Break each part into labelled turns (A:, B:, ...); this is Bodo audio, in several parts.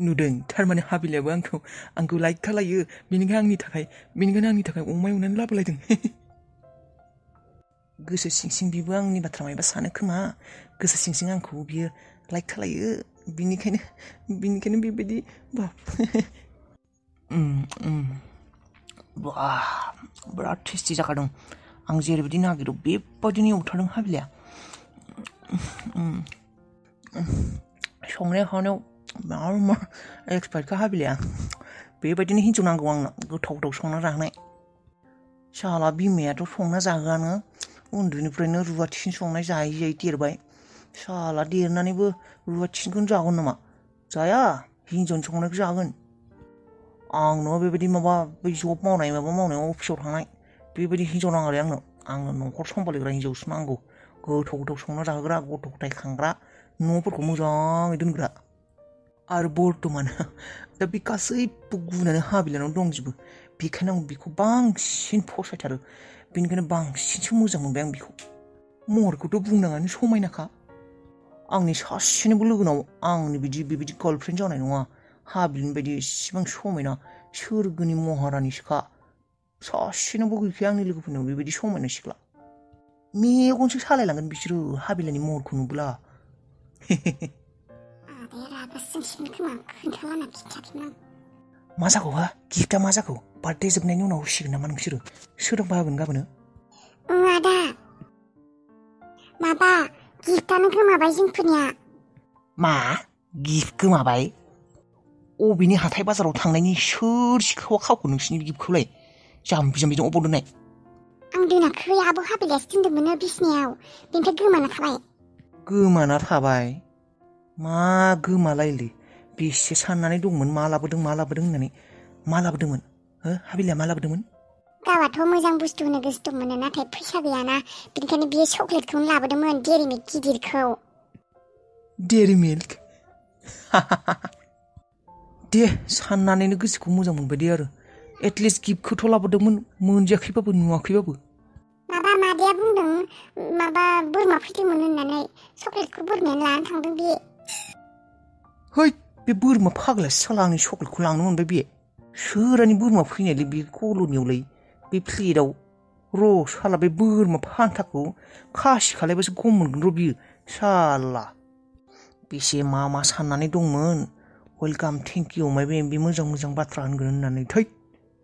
A: नुदों थारमाने हाबिलायाबो आंखौ लाइक खालायो बेनिखायनो आंनि थाखाय अमा एवनानै लाबोलायदों गोसो सिं बिबो आंनि बाथ्रा मायबा सानो खोमा गोसो सिं आंखौ बियो लाइक खालायो बिनिखायनो बेबायदि बाब वाह बिराद टेस्टि जाखादों आं जेरैबायदि नागिरो बेबायदिनो एवथारदों हाबिलाया संनाय खावनायाव मार एक्सपार्टखा हाबिलाया बेबायदिनो हिनजाव नांगौ आंनो गोथाव संना जाहोनाय शाला बिमायाथ' संना जाहोआनो उन्दैनिफ्रायनो रुवाथिसिन संनाय जायै देरबाय शाला देरनानैबो रुवाथिसिनखौनो जागोन नामा जाया हिनजावनि संनायखौ जागोन आंनो बेबायदि माबा बै जब मावनाय अफिसाव थांनाय बेबायदि हिनजाव नाङा आंनो न'खर सम्भालिग्रा हिनजावसो नांगौ गोथाव संना जाहोग्रा गथ' गथाय खांग्रा न'फोरखौ मोजाङै दोनग्रा आरो बर्थमान दा बे गासैबो गुनानो हाबिलानाव दंजोबो बेखायनो आं बेखौ बांसिन फसायथारो बेनिखायनो बांसिनसो मोजां मोनबाय आं बेखौ महरखौथ' बुंनाङानो समायनाखा आंनि सासेनिबो लोगोनाव आंनि बेबायदि गार्लफ्रेन्ड जानाय नङा हाबिलनि बायदि इसिबां समायना सोरगोनि महारानिसोखा सासेनावबो गैखाया आंनि लोगोफोरनाव बेबायदि समायना सिख्ला मेगनसो सालायलांगोन बिसोरो हाबिलानि महरखौ नुब्ला मा जागौ हा गिफ्टआ मा जागौ बार्थडे जोबनायनि उनाव होसिगोन नामा नोंसोरो सोरांबा होगोन गाबोनो
B: आदा माबा गिफ्टआनो गोमाबाय जोंफोरनिया
A: मा गिफ्ट गोमाबाय अबेनि हाथाय बाजाराव थांनायनि सोर सिखावा खावखो नोंसिनि गिफ्टखौलाय जाम्बिजों अबाव दोननाय
B: आं दोनाखै आब' हाबिलायासो दोनदोंमोन बिसनायाव बेनिफ्राय
A: गोमाना थाबाय मा गोमालायलै बेसे साननानै दंमोन मा लाबोदों होननानै मा लाबोदोंमोन हाबिलाया मा लाबोदोंमोन
B: गावाथ' मोजां बुस्थु होनो गोसो दंमोन नाथाय फैसा गैयाना बेनिखायनो बियो चकलेटखौनो लाबोदोंमोन डेरि मिल्क गिदिरखौ
A: डेरि मिल्क दे साननानैनो गोसोखौ मोजां मोनबाय दे आरो एटलिस्ट गिफ्टखौथ' लाबोदोंमोन मोनजायाखैबाबो नुवाखैबाबो
B: माबा मादैया बुंदों माबा बोरमा फैदोंमोन होननानै चकलेटखौ बोरमायानो लानानै थांदों बे
A: है बे बोरमा फाग्लासो साला आंनि चकलेटखौ लांनो मोनबाय बे सोरानि बोरमा फैनायलै बे कल'नियावलै बे प्लेटआव र' साला बे बोरमा फान्थाखौ खासि खालायबासो गम मोनगोन र' बियो साला बेसे मा साननानै दंमोन वेलकाम थेंक इउ माबा मोजां बाथ्रा होनगोन होननानै थै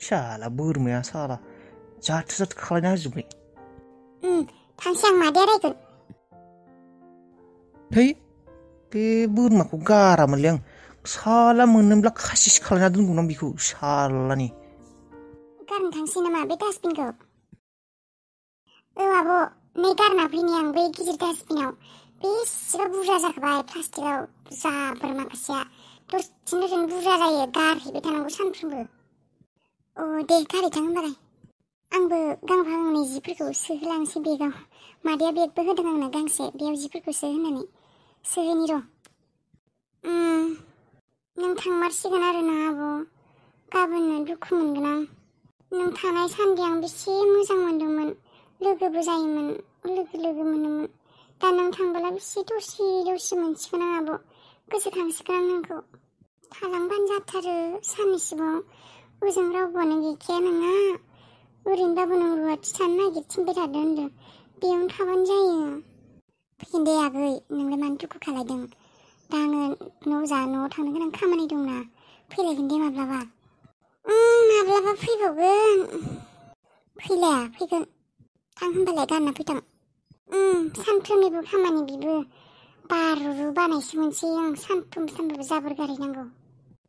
A: साला बोरमाया साला जाथ खालायना होजोब्बाय
B: थांसै आं मादैया रायगोन
A: थै बे बोरमाखौ गारामोनलै आं साला मोनोब्ला खासिसो खालायना दोनगौमोन बेखौ सालानि
B: गारनो थांसै नामा बे डास्टबिनखौ आब' नै गारना फैनि आं बै गिदिर डास्टबिनाव बेसेबा बुरजा जाखाबाय प्लास्टिकआव जाबोर माखासेया दसेनो बुरजा जायो गारहैबाय थानांगौ सानफ्रोमबो दे गारहैथां होनबालाय आंबो गांफा गांनै जिफोरखौ सोहोलांसै बेगाव मादैया बेगबो होदों आंनो गांसे बेयाव जिफोरखौ सोहोनानै सोहैनि र' नों थांमारसिगोन आरो ना आब' गाबोननो दुखु मोनगोन आं नों थानाय सान्दि आं बेसे मोजां मोनदोंमोन लोगोबो जायोमोन लोगो मोनोमोन दा नों थांबोला बेसे दसे मोनसिगोन आं आब' गोसोखांसिगोन आं नोंखौ थालांबानो जाथारो साननैसोबाव ओजों रावबोआनो गैखाया नोङा ओरैनोबाबो नों रुवाथि थानो नागिरथिंबाय थादों होनदों बेयावनो थाबानो जायो फैगोन दे आगै नोंलाय मानो दुखु खालायदों दा आङो न'आव थांनो गोनां खामानि दंना फैलायगोन दे माब्लाबा फैबावगोन फैगोन थां होनबालाय गानना फैथां सानफ्रोमनिबो खामानि बिबो बारुरु बानायसो मोनसै आं सानफ्रोमबो जाबोर गारहैनांगौ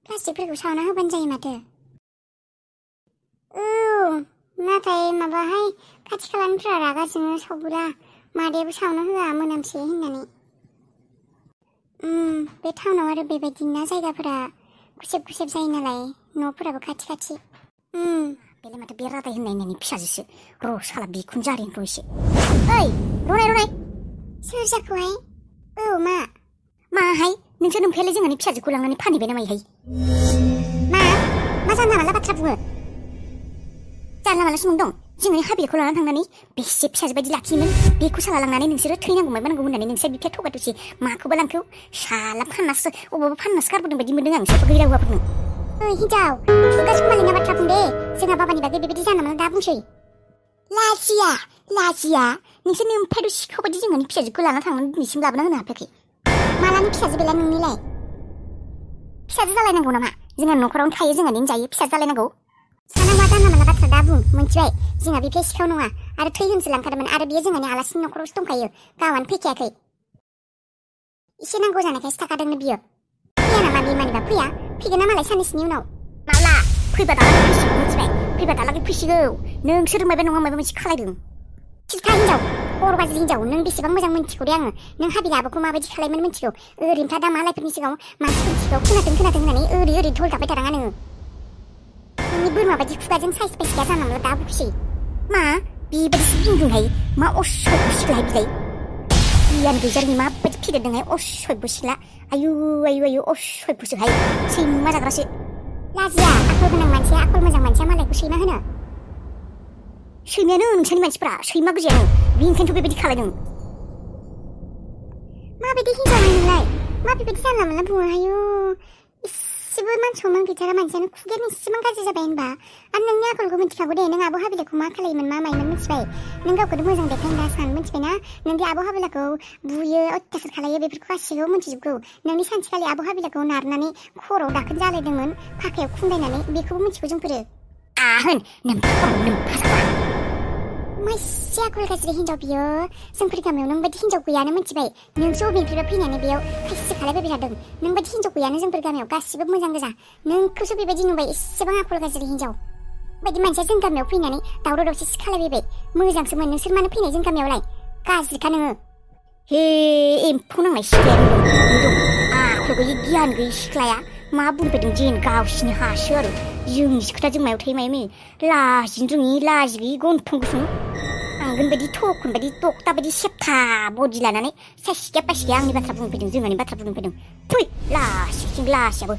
B: प्लास्टिकफोरखौ सावना होबानो जायो माथो नाथाय माबाहाय खाथि खालानिफ्रा रागा जोङो सावबोला मादैयाबो सावनो होआ मोनामसै होननानै बे टाउनाव आरो बेबायदिना जायगाफोरा गुसेब जायो नालाय न'फोराबो खाथि बेलाय माथो बे रादाय होननायनि फिसाजोसो र' साला बेखौनो जारिन र' एसे ओइ रनाय सोर जाखोहाय माहाय नोंसोर नोमफायालाय जोंहानि फिसाजोखौ लांनानै फानहैबाय नामाहाय मा जानला मानला बाथ्रा बुङो जानला मानला सोमोन दं
C: जोङो हाबिलाखौ लानानै थांनानै बेसे फिसाजो बायदि लाखियोमोन बेखौ साला लांनानै नोंसोरो थैनांगौ माबा नांगौ होननानै नोंसोर बिफाया थगायदोंसै माखौबा लांखौ साला फाननासो अबावबा फाननासो गारबोदों बायदि मोनदों आं सोरबा गैरा हौवाफोरनो
B: ओइ हिन्जाव खुगा समालिना बाथ्रा बुं दे जोंहा बाबानि बागै बेबायदि जाना मोना दा बुंसै
C: लाजिया नोंसोरनि ओमफ्रायथ' सिखाव बायदि जोंहानि फिसाजोखौ लाना थांनानै दिनैसिम लाबोना होनो हाफायाखै
B: मालानि फिसाजो बेलाय नोंनिलाय
C: फिसाजो जालायनांगौ नामा जोंहा न'खरावनो थायो जोंहानिनो जायो फिसाजो जालायनांगौ
B: सानांगौआ जानला मानला बाथ्रा दा बुं मोनथिबाय जोंहा बिफाया सिखाव नङा आरो थै होनसो लांखादोंमोन आरो बियो जोंहानि आलासिनि न'खरावसो दंखायो गावआनो फैखायाखै एसे नांगौ जानायखायसो थाखादोंनो बियो फैया नामा बे मानिबा फैगोन ना मालाय साननैसोनि उनाव
C: माब्ला फैबा दालागै फैसिगौ मिथिबाय फैबा दालागै फैसिगौ नोंसोर माबा नङा माबा मोनसे खालायदों
B: खिथा हिन्जाव खर' गाज्रि हिन्जाव नों बेसेबां मोजां मोनथिगौ दे आङो नों हाबि लाबोखौ माबायदि खालायमोन मोनथिगौ ओरैनोफ्रा दा मालायफोरनि सिगाङाव मानसिफोरनि सिगाङाव खोनाथों होननानै ओरै धल गाबबाय थानाङा नोङो नोंनि बोरमा बायदि खुगाजों साइस बायस गैया जाना मोनला दा बुंसै
C: मा बेबायदिसो बुंदोंहाय मा असय्य सिख्लाहाय बिलाय गियान गैजारनि माबायदि फेदेरदोंहाय असय्य सिख्ला आयु असय्यसोहाय सैमा जाग्रासो
B: लाजिया आखल गोनां मानसिया आखल मोजां मानसिया मालायखौ सैमा होनो
C: सैमायानो नोंसोरनि मानसिफ्रा सैमा गोजायानो बेनिखायनोथ' बेबायदि खालायदों
B: माबायदि हिन्जाव नोंलाय मा बेबायदि जानला मोनला बुङो आयु इसेबो मान सनमान गैथारा मानसियानो खुगायानो इसेबां गाज्रि जाबाय होनबा आरो नोंनि आखलखौ मिथिखागौ दे नों आब' हाबिलाखौ मा खालायोमोन मा मायोमोन मिथिबाय नों गावखौनो मोजां देखायनो दा सान मिथिबायना नों दि आब' हाबिलाखौ बुयो अत्याचार खालायो बेफोरखौ गासिबो मिथिजोबगौ नोंनि सानसेखालि आब' हाबिलाखौ नारनानै खर'आव दाखोन जालायदोंमोन फाखायाव खुंदायनानै बेखौबो मिथिगौ जोंफोरो
C: होन नों
B: माइसे आखल गाज्रि हिन्जाव बियो जोंफोर गामियाव नों बायदि हिन्जाव गैयानो मिथिबाय नोंसो अबेनिफ्रायबा फैनानै बेयाव खायसे खालायबाय थादों नों बायदि हिन्जाव गैयानो जोंफोर गामियाव गासिबो मोजां गोजा नोंखौसो बेबायदि नुबाय एसेबां आखल गाज्रि हिन्जाव बायदि मानसिया जों गामियाव फैनानै दावराव दावसि खालायबाय मोजांसोमोन नोंसोर मानो फैनाय जों गामियावलाय गाज्रिखा नोङो
C: हे एम्फौ नांनाय सिख्लाया नुदों आखल गैयि गियान गैयि सिख्लाया मा बुंफैदों जेन गावसिनि हासो आरो जोंनि खोथा जों मायाव थायो मायो लाजिनो रोङि लाजि गैयि गन्थं गुसुं आंगोन बायदि थखन बायदि तक्ता बायदि सेबथा बडि लानानै सासिया पासिया आंनि बाथ्रा बुंफैदों जोंहानि बाथ्रा बुंफैदों थुइ लासिं लासियाबो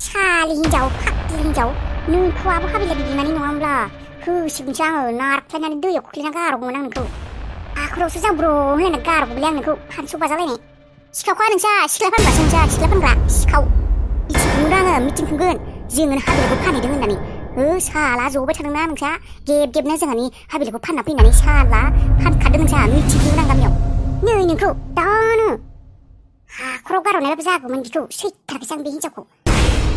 B: सालि हिन्जाव फाग्लि हिन्जाव नोंखौ आब' हाबिला बिमानि नङामोनब्ला होसिगोनसो आङो नारख्लायनानै दैयाव खोख्लैना गारगौमोन आं नोंखौ आखरावसो जाब्र' होनलायना गारगौलै आं नोंखौ फानसौ बाजालायनाय
C: सिखावखा नोंसा सिख्ला फानग्रासो नोंसा सिख्ला फानग्रा सिखाव मिटिं खुंदों आङो मिटिं खुंगोन जोङो हाबिलाखौ फानहैदों होननानै साला जबाय थादोंना नोंसा गेबनो जोंहानि हाबिलाखौ फानना फैनानै साला फानखादों नोंसा मिटिं खुंदों आं गामियाव
B: नै नोंखौ दानो हाखराव गारहरनायाबो जागौमोन बिखौ सैथाराखैसो आं बे हिन्जावखौ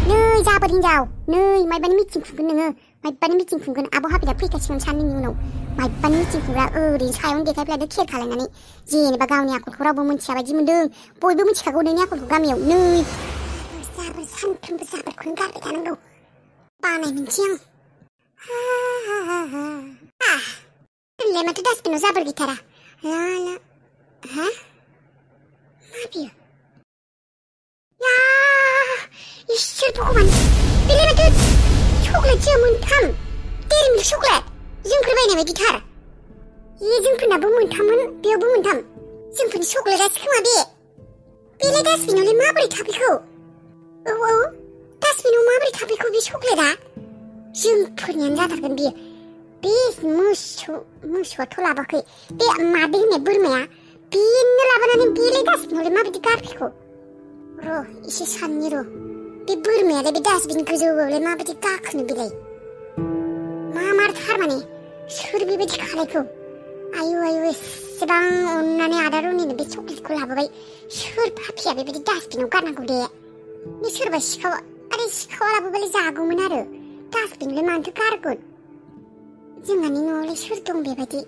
B: नै जाबोर हिन्जाव नै माइबानि मिटिं खुंगोन नोङो माइबानि मिटिं खुंगोन आब' हाबिला फैखासिगोन साननैनि उनाव माइबानि मिटिं खुंग्रा ओरैनो सायावनो देखायफ्लायदो खेल खालायनानै जेनेबा गावनि आखलखौ रावबो मिथिया बायदि मोन्दों बयबो मिथिखागौ नोंनि आखलखौ गामियाव नै जाबोर सानफ्रोमबो जाबोरखौनो गारबाय थानांगौ बानाय मोनसै आं दोनलाय माथो डास्टबिनाव जाबोर गैथारा ला मा बियो इसोर भगबान बेलाय माथो चक्लेटसो मोनथाम डेरि मिल्क चक्लेट जोंफोर बायनाय बायदिथार जोंफोरनाबो मोनथाममोन बेयावबो मोनथाम जोंफोरनि चक्लेटआसो खोमा बेलाय डास्टबिनावलाय माबोरै थाफैखो औ डास्टबिनाव माबोरै थाफैखो बे चक्लेटआ जोंफोरनियानो जाथारगोन बियो बे मोसौआथ' लाबाखै बे मादै होननाय बोरमाया बेनो लाबोनानै बेलाय डास्टबिनावलाय माबायदि गारफैखो र' एसे साननि र' बे बोरमायालाय बे डास्टबिन गोजौआवलाय माबायदि गाखोनो बेलाय मा थारमाने सोर बेबायदि खालायखो आयु एसेबां अननानै आदा रनिनो बे चक्लेटखौ लाबोबाय सोर पापिया बेबायदि डास्टबिनाव गारनांगौ दे बे सोरबा सिखावा लाबोबालाय जागौमोन आरो डास्टबिनलाय मानोथो गारगोन जोंहानि न'आवलाय सोर दं बेबायदि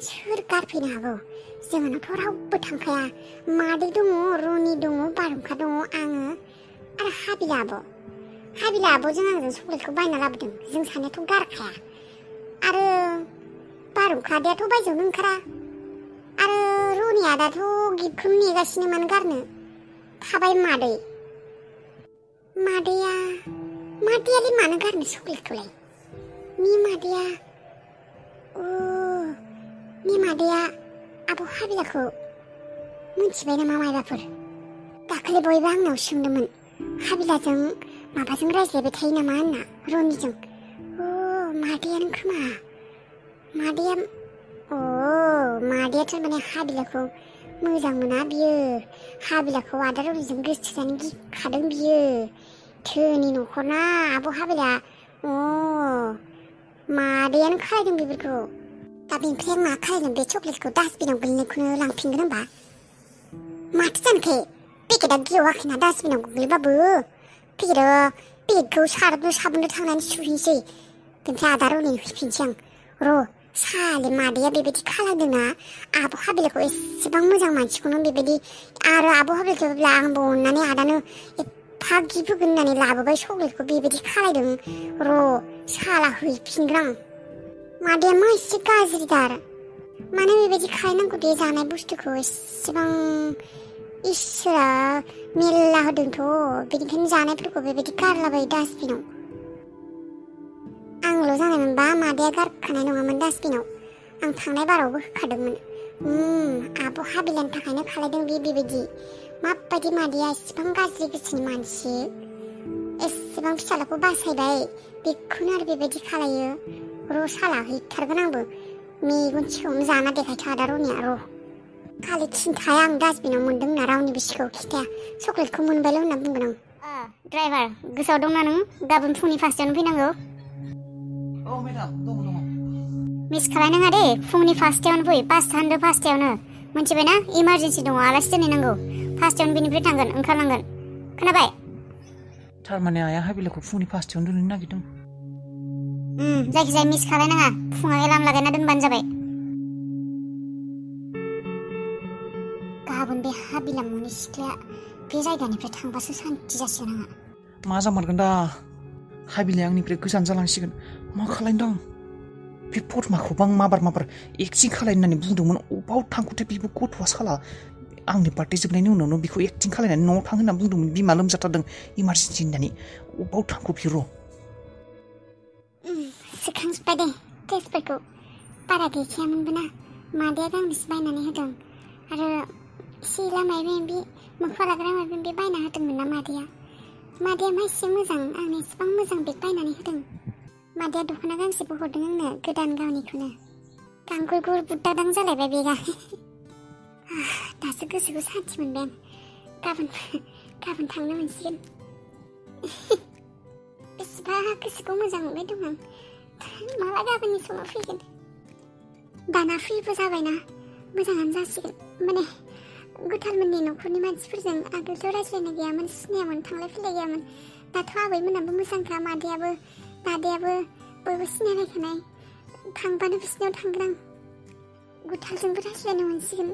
B: सोर गारफैनो हागौ जोंहानावथ' रावबो थांखाया मादै दङ रनि दङ बारहुंखा दङ आङो आरो हाबिला आब'जों आंजों चक्लेटखौ बायना लाबोदों जों सानैयाथ' गारखाया आरो बारहुंखा आदायाथ' बायजोआवनो ओंखारा आरो रनि आदाथ' गिफ्टखौनो नेगासिनो मानो गारनो थाबाय मादैयालाय मानो गारनो चक्लेटखौलाय नि मादैया आब' हाबिलाखौ मिथिबाय नामा मायबाफोर दाखालि बयबो आंनाव सोंदोंमोन हाबिलाजों माबाजों रायज्लायबाय थायो नामा होनना रनिजों मादैयानो खोमा मादैया थारमाने हाबिलाखौ मोजां मोना बियो हाबिलाखौ आदा रलिजों गोसो जानो गिखादों बियो धोनि न'खरना आब' हाबिला मादैयानो खालायदों बेफोरखौ दा बेनिफ्राय मा खालायगोन बे चक्लेटखौ डास्टबिनाव गोलैनायखौनो लांफिनगोन होनबा माथो जानोखै पेकेटआ गेवाखैना डास्टबिनाव गोग्लैबाबो पेकेटखौ साबुनजों थांनानै सुहैनोसै बेनिफ्राय आदा रलिनो हैफिनसै आं र' साले मादैया बेबायदि खालायदोंना आब' हाबिलाखौ एसेबां मोजां मानसिखौनो बेबायदि आरो आब' हाबिलाखौ आंबो अननानै आदानो एफा गिफ्ट होगोन होननानै लाबोबाय चक्लेटखौ बेबायदि खालायदों र' साला हैफिनगोन आं मादैया मा एसे गाज्रिदार मानो बेबायदि खालायनांगौ दे जानाय बुस्थुखौ एसेबां इसोरा मेल्ला होदोंथ' बेनिखायनो जानायफोरखौ बेबायदि गारलाबायो डास्टबिनाव आंल' जानायमोनबा मादैया गारखानाय नङामोन डास्टबिनाव आं थांनाय बारावबो होखादोंमोन आब' हाबिलानि थाखायनो खालायदों बेबायदि माबायदि मादैया एसेबां गाज्रि गोसोनि मानसि एसेबां फिसालाखौ बासायबाय बेखौनो आरो बेबायदि खालायो र' साला हैथारगोन आंबो मेगन सिगाङावनो जाना देखायथ' आदा रनिया र' खालि खिन्थाया आं डास्टबिनाव मोन्दों होनना रावनिबो सिगाङाव खिन्थाया चक्लेटखौ मोनबायल' होनना बुंगोन आं
C: ड्राइभार गोसोआव दंना नों गाबोन फुंनि 5टायावनो फैनांगौ
A: मेडाम दङ
C: मिस खालायनाङा दे फुंनि 5टायावनो फै 5:05 मोनथिबायना इमारजेन्सि दङ आलासि दोनहैनांगौ 5टायावनो बेनिफ्राय थांगोन ओंखारलांगोन खोनाबाय
A: थारमाने आइया हाबिलाखौ फुंनि 5टायावनो दोनहैनो नागिरदों
C: जायखिजाया मिस खालायनाङा फुङाव एलार्म लागायना दोनबानो जाबाय गाबोन बे हाबिला मुंनि सिख्लाया बे जायगानिफ्राय थांबासो सान्थि जासिगोन आंहा
A: मा जामारगोन दा हाबिलाया आंनिफ्राय गोजान जालांसिगोन मा खालायदों बे फटमाखौबो आं माबार एक्टिं खालायनो होननानै बुंदोंमोन अबाव थांखोथाय बेबो गथ'आ साला आंनि पार्टि जोबनायनि उनावनो बेखौ एक्टिं खालायनानै न'आव थां होनना बुंदोंमोन बिमा लोमजाथारदों इमारजेन्सि होननानै अबाव थांखो बियो र'
B: सोखांजोब्बाय दे ड्रेसफोरखौ बारा गैखायामोनबो ना मादैया गांनैसो बायनानै होदों आरो सिला माइबा माइबि मोखां लाग्रा माइबा माइबि बायना होदोंमोन ना मादैया मा एसे मोजां आंनो एसेबां मोजां बेग बायनानै होदों मादैया दख'ना गांसेबो हरदों आंनो गोदान गावनिखौनो गांगुर गुर बुद्दादां जालायबाय बेगा दासो गोसोखौ सान्थि मोनबाय आं गाबोन थांनो मोनसिगोन बेसेबा गोसोखौ मोजां मोनबाय दं आं माला गाबोननि समाव फैगोन दाना फ्रिबो जाबायना मोजाङानो जासिगोन माने गुथालमोननि न'खरनि मानसिफोरजों आगोलथ' रायज्लायनाय गैयामोन सिनायामोन थांलाय फैलाय गैयामोन दाथ' आबैमोनाबो मोजांखा दादायाबो बयबो सिनायलायखानाय थांबानो बिसिनाव थांगोन आं गुथालजोंबो रायज्लायनो मोनसिगोन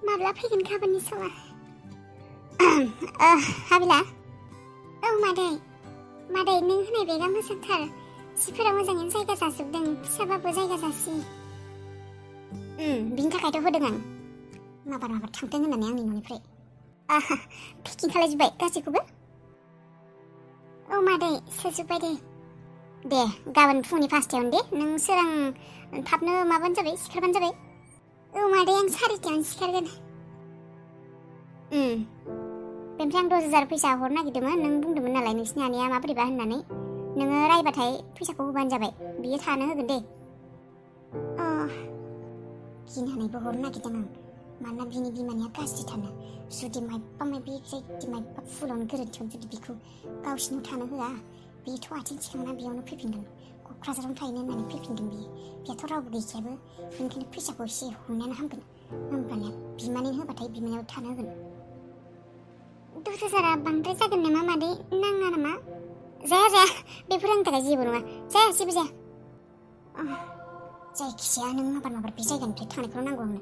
B: माब्ला फैगोन गाबोननि समा हाबिला औ मादै नों होनाय बेगा मोजांथार जिफोरा मोजाङैनो जायगा जाजोबदों फिसाबाबो जायगा जासि बिनि थाखायथ' होदों आं माबार थांथों होननानै आंनि न'निफ्राय पेकिं खालायजोब्बाय गासैखौबो औ मादै सोजोब्बाय दे गाबोन फुंनि 5टायावनो दे नों सोरां थाबनो माबानो जाबाय सिखारबानो जाबाय औ मादै आं 4टायावनो सिखारगोन बेनिफ्राय आं 10,000 फैसा हरनो नागिरदोंमोन नों बुंदोंमोन नालाय नोंसिनि आनैया माबोरैबा होननानै नोङो रायबाथाय फैसाखौ होबानो जाबाय बियो थानो होगोन दे गिनानैबो हरनो नागिरदों आं मानोना बिनि बिमानिया गाज्रिथारना जुदि मायबा फुलावनो गोरोन्थियाव जुदि बिखौ गावसिनाव थानो होआ बेथ' आथिं थिखांना बेयावनो फैफिनगोन क'क्राझारावनो थाहैनो होननानै फैफिनगोन बेथ' रावबो गैखायाबो बेनिखायनो फैसाखौ एसे हरनायानो हामगोन होमबानिया बिमानैनो होबाथाय बिमानियाव थानो होगोन 10,000 बांद्राय जागोन नामा मादै नाङा नामा जाया बेफोर आंनि थाखाय जेबो नङा जेबो जाया जायखिजाया नों माबार बे जायगानिफ्राय थांनायखौल' नांगौ आंनो